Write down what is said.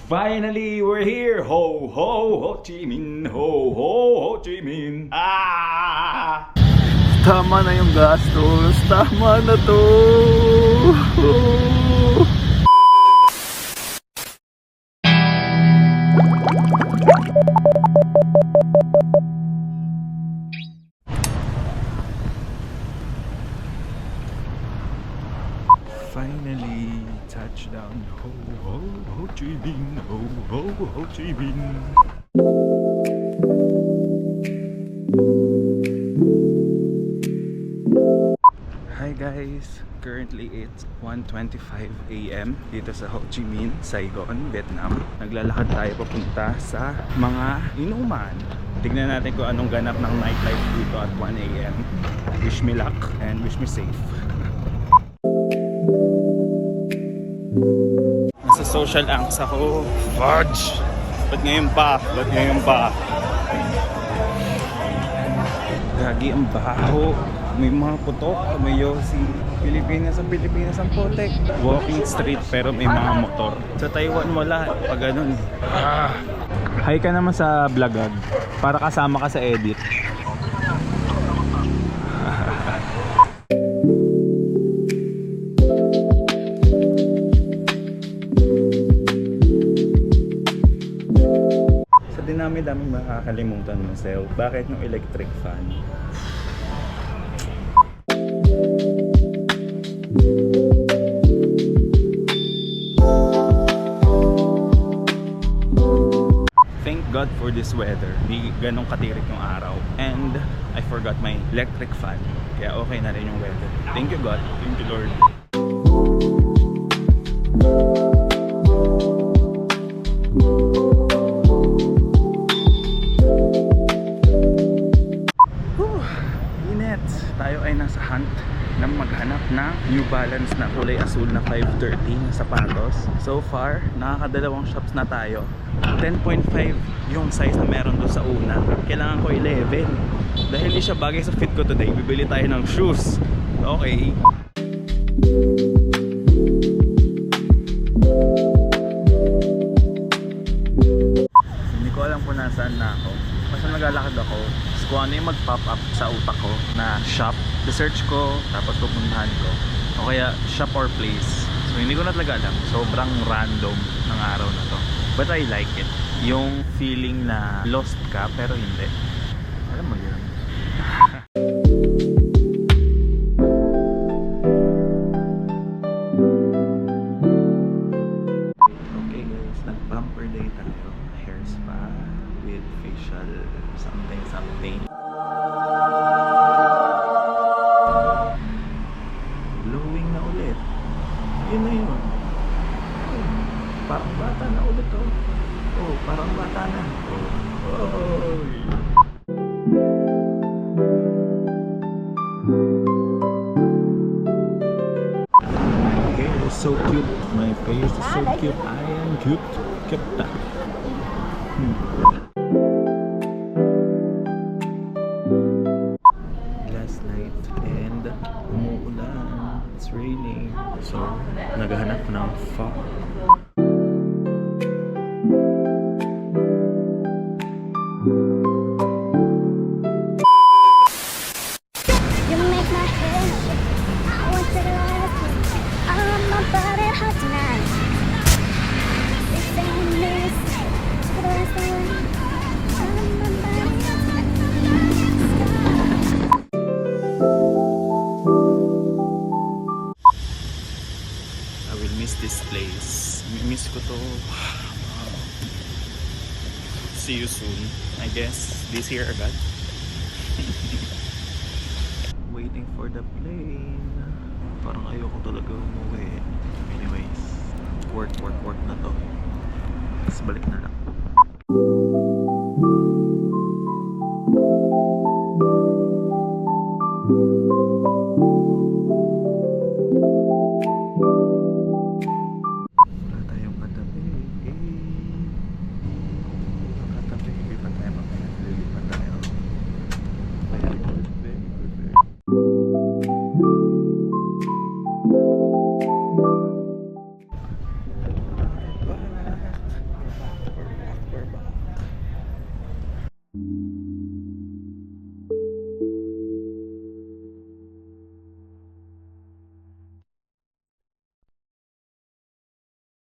Finally, we're here! Ho, ho, Ho Chi Minh! Ho, ho, Ho Chi Minh! Ah! Tama na yung gastos. Tama na to. Finally, touchdown! Ho, ho, Ho Chi Minh! Ho, ho, Ho Chi Minh! Hi guys! Currently it's 1:25 AM dito sa Ho Chi Minh, Saigon, Vietnam. Naglalakad tayo papunta sa mga inuman. Tignan natin kung anong ganap ng nightlife dito at 1 AM. Wish me luck and wish me safe. Nasa social angst ako. Fudge! Ba't ngayon pa? Ba't ngayon pa? Gagi ang baho. May mga putok, may yosi. Pilipinas ang putek. Walking street pero may mga motor. Sa Taiwan wala. Pag ganun. Hi ka naman sa vlogag. Para kasama ka sa edit. Sa dinami-daming makakalimutan mo, Sel. Bakit yung electric fan? Thank God for this weather. Di ganong katirik yung araw. And I forgot my electric fan. Kaya okay na rin yung weather. Thank you God. Thank you Lord. Init. Tayo ay nasa hunt ng maghanap ng New Balance na kulay asul na 530 na sapatos. So far, nakakadalawang shops na tayo. 10.5 yung size na meron doon sa una. Kailangan ko 11. Dahil hindi siya bagay sa fit ko today, bibili tayo ng shoes. Okay. Hindi ko alam kung nasaan na ako. Basta naglalakad ako. Kung ano yung mag-pop up sa utak ko na shop, research ko, tapos pupuntahan ko. O kaya shop or place. So hindi ko na talaga alam. Sobrang random ng araw na to. But I like it. Yung feeling na lost ka pero hindi. Alam mo yun. Okay guys, nag-bumper day tayo. Hair spa with facial something. Glowing na ulit. Yun na yun. Parang bata na ulit oh. Oh, parang bata na. Oh. My hair is so cute. My face is so cute. I am cute. Cute. Last night and umuulan. It's raining. So, naghahanap ng fog. This place. Miss ko to. See you soon. I guess this year agad. Waiting for the plane. Parang ayoko talaga umuwi. Anyways, work na to. Tapos balik na lang.